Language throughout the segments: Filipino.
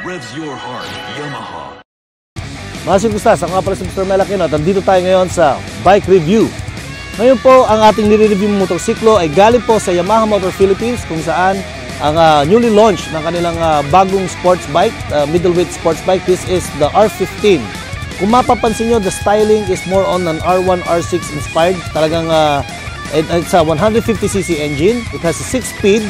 revs your heart, Yamaha. Mga sigustas, ako nga pala si Mr. Melakino at nandito tayo ngayon sa Bike Review. Ngayon po, ang ating nire-review motorsiklo ay galing po sa Yamaha Motor Philippines kung saan ang newly launched ng kanilang bagong sports bike, middleweight sports bike. This is the R15. Kung mapapansin nyo, the styling is more on an R1, R6 inspired. Talagang it's a 150cc engine. It has a 6-speed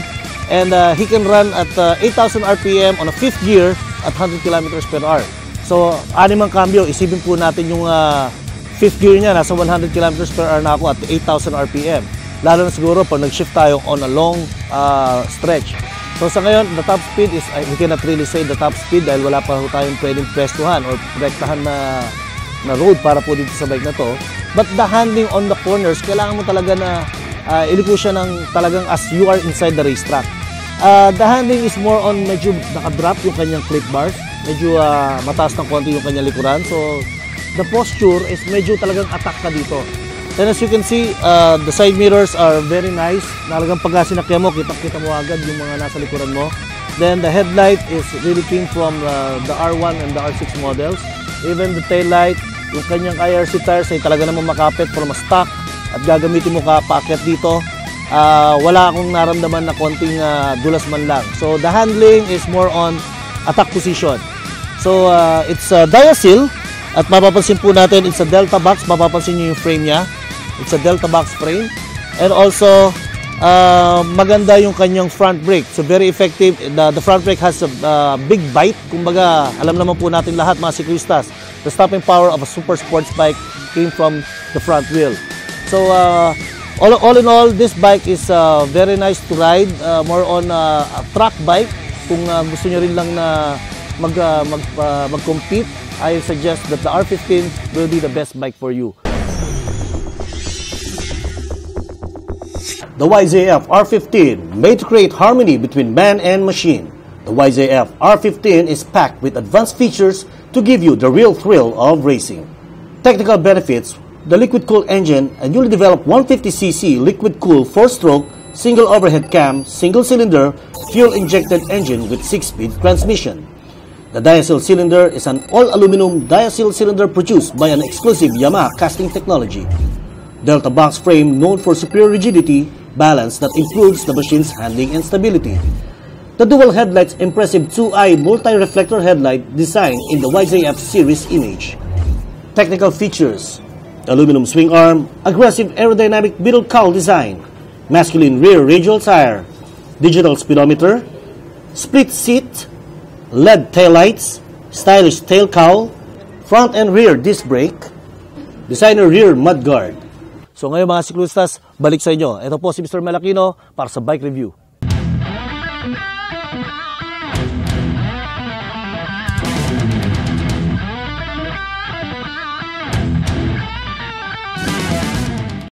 and he can run at 8,000 RPM on a 5th gear at 100 km per hour. So, animang cambio, isipin po natin yung 5th gear niya, nasa 100 km per hour na ako at 8,000 RPM. Lalo na siguro pag nag-shift tayo on a long stretch. So sa ngayon, the top speed is, we cannot really say the top speed dahil wala pa tayong pwedeng pwestuhan or rektahan na road para po dito sa bike na to. But the handling on the corners, kailangan mo talaga na iliko siya ng talagang as you are inside the racetrack. The handling is more on medyo nakadrop yung kanyang clip bars. Medyo mataas ng konti yung kanyang likuran. So, the posture is medyo talagang attack ka dito. And as you can see, the side mirrors are very nice. Talagang pagka sinakyan mo, kita mo agad yung mga nasa likuran mo. Then, the headlight is really clean from the R1 and the R6 models. Even the tail light, yung kanyang IRC tires ay talaga naman makapit from a stock at gagamitin mo ka paakyat dito. Wala akong naramdaman na konting dulas man lang. So, the handling is more on attack position. So, it's Diasil at mapapansin po natin it's a Delta box. Mapapansin nyo yung frame niya. It's a Delta box frame. And also, maganda yung kanyang front brake. So, very effective. The front brake has a big bite. Kumbaga, alam naman po natin lahat mga siklistas. The stopping power of a super sports bike came from the front wheel. So, all in all, this bike is very nice to ride. More on a track bike. Kung gusto nyo rin lang na mag-compete, I suggest that the R15 will be the best bike for you. The YZF R15 made to create harmony between man and machine. The YZF R15 is packed with advanced features to give you the real thrill of racing. Technical benefits: the liquid-cooled engine, a newly developed 150cc liquid-cooled 4-stroke, single overhead cam, single-cylinder, fuel-injected engine with 6-speed transmission. The Diasil cylinder is an all-aluminum Diasil cylinder produced by an exclusive Yamaha casting technology. Delta box frame known for superior rigidity, balance that improves the machine's handling and stability. The dual headlights impressive 2-eye multi-reflector headlight designed in the YZF series image. Technical features: aluminum swing arm, aggressive aerodynamic middle cowl design, masculine rear radial tire, digital speedometer, split seat, LED taillights, stylish tail cowl, front and rear disc brake, designer rear mudguard. So ngayon mga siklistas, balik sa inyo. Ito po si Mr. Melakino para sa Bike Review.